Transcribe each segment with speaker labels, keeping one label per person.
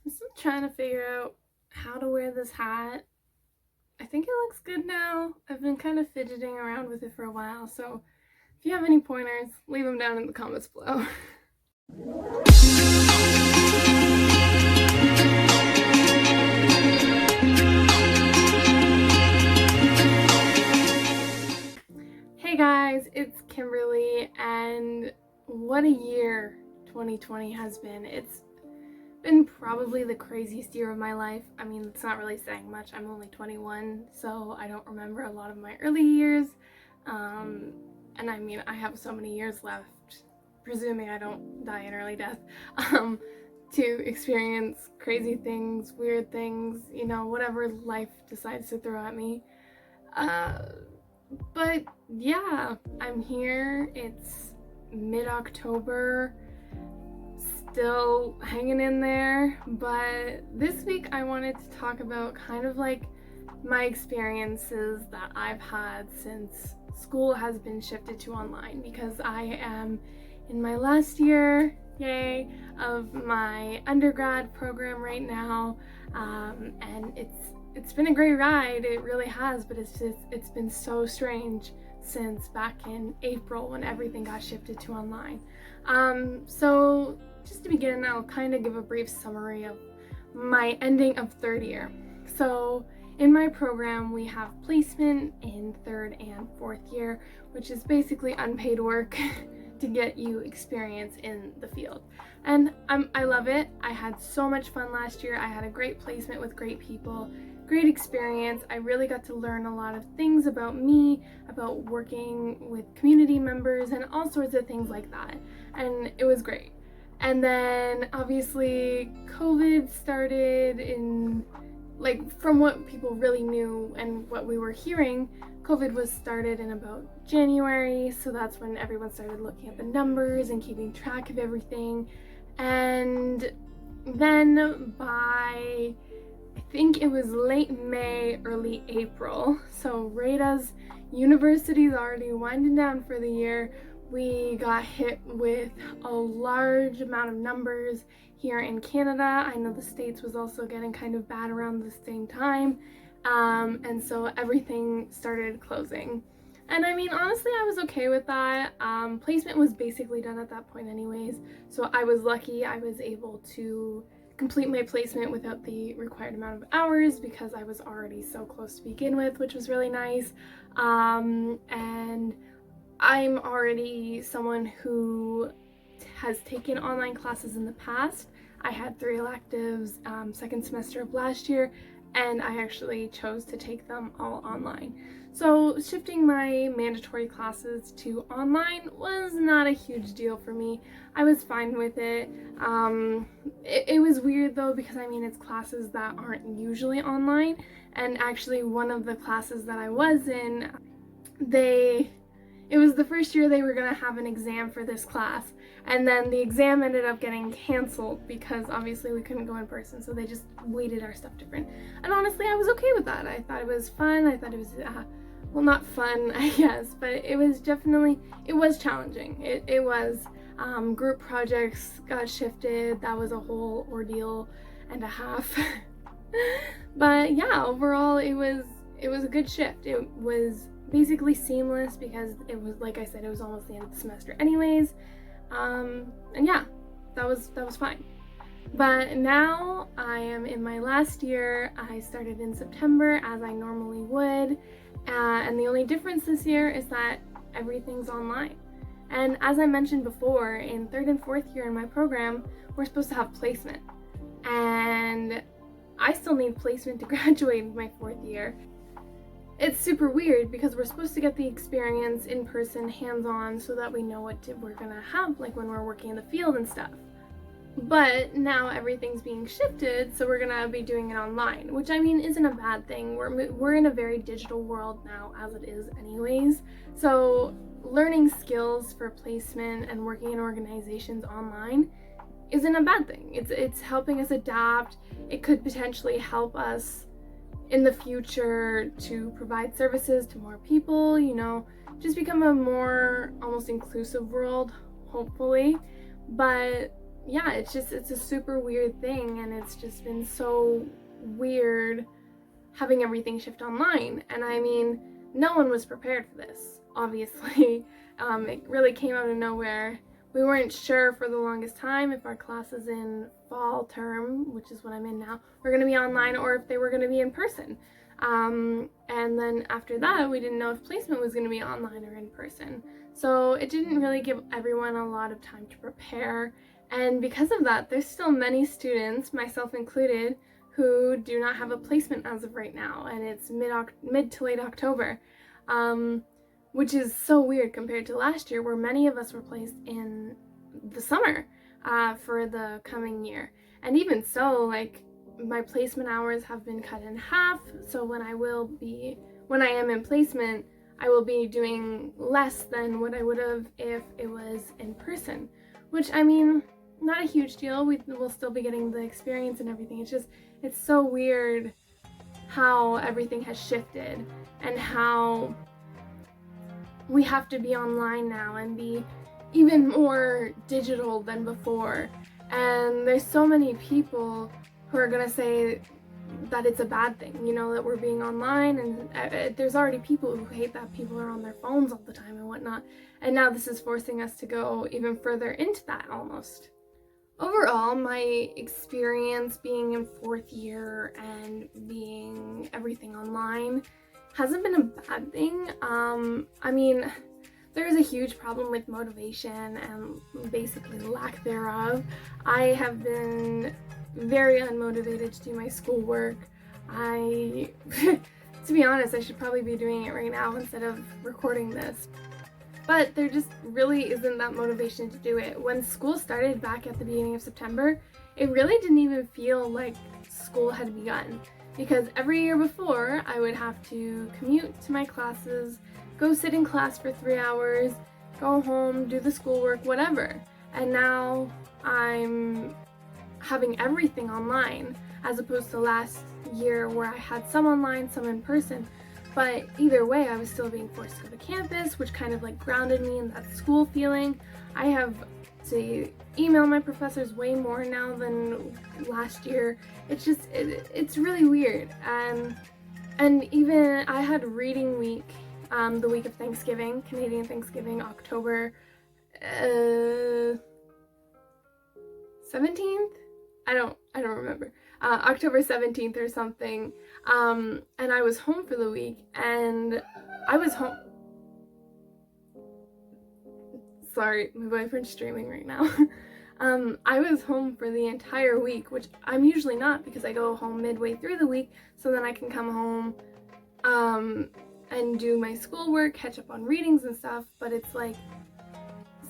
Speaker 1: I'm still trying to figure out how to wear this hat. I think it looks good now. I've been kind of fidgeting around with it for a while, so if you have any pointers, leave them down in the comments below. Hey guys, it's Kimberly, and what a year 2020 has been. It's been probably the craziest year of my life. I mean, it's not really saying much. I'm only 21, so I don't remember a lot of my early years. And I mean, I have so many years left, presuming I don't die in early death, to experience crazy things, weird things, whatever life decides to throw at me. But yeah, I'm here. It's mid-October. Still hanging in there, but this week I wanted to talk about kind of like my experiences that I've had since school has been shifted to online, because I am in my last year, yay, of my undergrad program right now, and it's been a great ride. It really has, but it's been so strange since back in April when everything got shifted to online. So just to begin, I'll kind of give a brief summary of my ending of third year. So in my program, we have placement in third and fourth year, which is basically unpaid work to get you experience in the field. And I love it. I had so much fun last year. I had a great placement with great people, great experience. I really got to learn a lot of things about me, about working with community members, and all sorts of things like that. And it was great. And then obviously COVID started in, from what people really knew and what we were hearing, COVID was started in about January, so that's when everyone started looking at the numbers and keeping track of everything. And then by, I think it was late May, early April, so right as university's already winding down for the year, we got hit with a large amount of numbers here in Canada. I know the States was also getting kind of bad around the same time, and so everything started closing. And I mean, honestly, I was okay with that. Placement was basically done at that point anyways, so I was lucky I was able to complete my placement without the required amount of hours because I was already so close to begin with, which was really nice. And I'm already someone who has taken online classes in the past. I had 3 electives second semester of last year, and I actually chose to take them all online. So shifting my mandatory classes to online was not a huge deal for me. I was fine with it. It was weird though, because I mean, it's classes that aren't usually online, and actually one of the classes that I was in, it was the first year they were going to have an exam for this class, and then the exam ended up getting canceled because obviously we couldn't go in person, so they just weighted our stuff different. And honestly, I was okay with that. I thought it was fun. I thought it was, well, not fun, I guess, but it was challenging. It was, group projects got shifted. That was a whole ordeal and a half. But yeah, overall, it was a good shift. It was basically seamless because it was, like I said, it was almost the end of the semester anyways, and yeah, that was fine. But now I am in my last year. I started in September as I normally would, and the only difference this year is that everything's online. And as I mentioned before, in third and fourth year in my program, we're supposed to have placement, and I still need placement to graduate in my fourth year. It's super weird because we're supposed to get the experience in person, hands-on, so that we know what we're gonna have like when we're working in the field and stuff. But now everything's being shifted, so we're gonna be doing it online, which I mean isn't a bad thing. We're in a very digital world now, as it is anyways. So learning skills for placement and working in organizations online isn't a bad thing. It's helping us adapt. It could potentially help us in the future to provide services to more people, just become a more almost inclusive world, hopefully. But yeah, it's a super weird thing, and it's just been so weird having everything shift online. And I mean, no one was prepared for this, obviously. It really came out of nowhere. We weren't sure for the longest time if our classes in fall term, which is what I'm in now, were going to be online or if they were going to be in person. And then after that, we didn't know if placement was going to be online or in person. So it didn't really give everyone a lot of time to prepare. And because of that, there's still many students, myself included, who do not have a placement as of right now, and it's mid to late October, which is so weird compared to last year, where many of us were placed in the summer for the coming year. And even so, like, my placement hours have been cut in half, so when I am in placement, I will be doing less than what I would have if it was in person, which, I mean, not a huge deal. We'll still be getting the experience and everything. It's so weird how everything has shifted and how we have to be online now and be even more digital than before. And there's so many people who are gonna say that it's a bad thing, that we're being online, and there's already people who hate that people are on their phones all the time and whatnot. And now this is forcing us to go even further into that almost. Overall, my experience being in fourth year and being everything online hasn't been a bad thing. I mean, there is a huge problem with motivation and basically lack thereof. I have been very unmotivated to do my schoolwork. To be honest, I should probably be doing it right now instead of recording this. But there just really isn't that motivation to do it. When school started back at the beginning of September, it really didn't even feel like school had begun. Because every year before, I would have to commute to my classes, go sit in class for 3 hours, go home, do the schoolwork, whatever. And now I'm having everything online, as opposed to last year where I had some online, some in person. But either way, I was still being forced to go to campus, which kind of like grounded me in that school feeling. I have to email my professors way more now than last year. It's really weird. And even I had reading week, the week of Thanksgiving, Canadian Thanksgiving, October 17th? I don't remember. October 17th or something. And I was home for the week, and I was home. Sorry, my boyfriend's streaming right now. I was home for the entire week, which I'm usually not because I go home midway through the week, so then I can come home and do my schoolwork, catch up on readings and stuff. But it's like,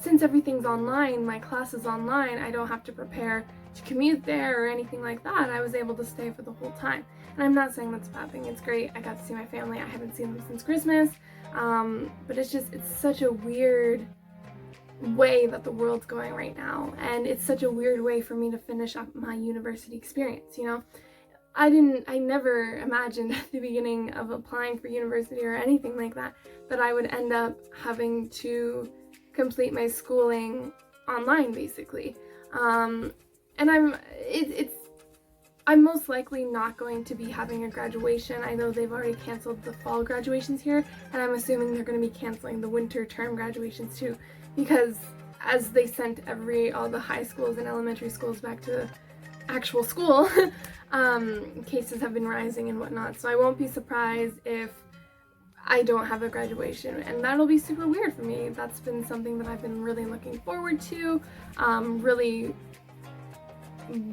Speaker 1: since everything's online, my class is online, I don't have to prepare to commute there or anything like that. I was able to stay for the whole time. And I'm not saying that's a bad thing. It's great. I got to see my family. I haven't seen them since Christmas. But it's such a weird way that the world's going right now. And it's such a weird way for me to finish up my university experience, I never imagined at the beginning of applying for university or anything like that I would end up having to complete my schooling online, basically. And I'm most likely not going to be having a graduation. I know they've already canceled the fall graduations here, and I'm assuming they're going to be canceling the winter term graduations too, because as they sent all the high schools and elementary schools back to actual school, cases have been rising and whatnot. So I won't be surprised if I don't have a graduation, and that'll be super weird for me. That's been something that I've been really looking forward to, really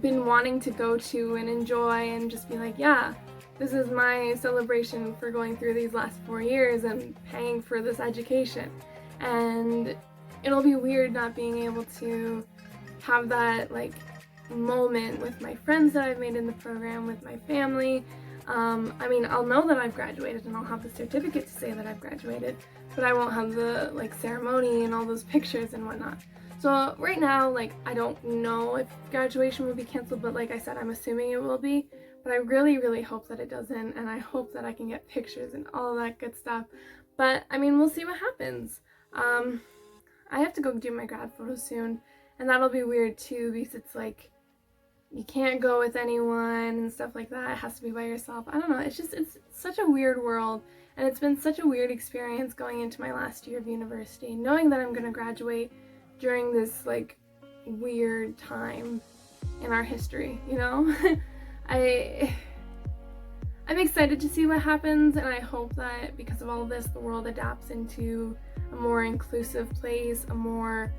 Speaker 1: been wanting to go to and enjoy and just be like, yeah, this is my celebration for going through these last 4 years and paying for this education. And it'll be weird not being able to have that like moment with my friends that I've made in the program, with my family. I mean, I'll know that I've graduated and I'll have the certificate to say that I've graduated, but I won't have the like ceremony and all those pictures and whatnot. So right now, like, I don't know if graduation will be canceled, but like I said, I'm assuming it will be. But I really, really hope that it doesn't, and I hope that I can get pictures and all that good stuff. But I mean, we'll see what happens. I have to go do my grad photo soon, And that'll be weird too, because it's like you can't go with anyone and stuff like that. It has to be by yourself. I don't know. It's such a weird world, and it's been such a weird experience going into my last year of university, knowing that I'm going to graduate during this like weird time in our history, you know? I'm excited to see what happens, and I hope that because of all of this, the world adapts into a more inclusive place, a more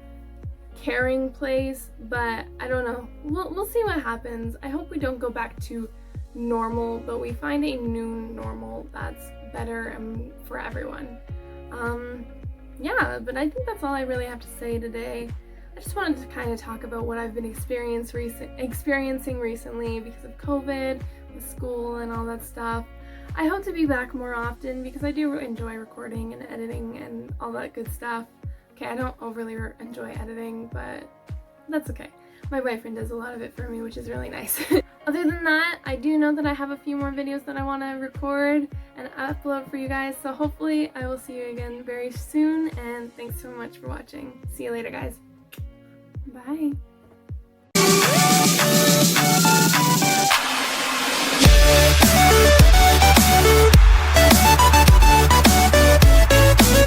Speaker 1: caring place, but I don't know. We'll see what happens. I hope we don't go back to normal, but we find a new normal that's better for everyone. Yeah, but I think that's all I really have to say today. I just wanted to kind of talk about what I've been experiencing recently because of COVID, with school and all that stuff. I hope to be back more often because I do enjoy recording and editing and all that good stuff. Okay, I don't overly enjoy editing, but that's okay. My boyfriend does a lot of it for me, which is really nice. Other than that, I do know that I have a few more videos that I want to record and upload for you guys, so hopefully I will see you again very soon, and thanks so much for watching. See you later, guys. Bye.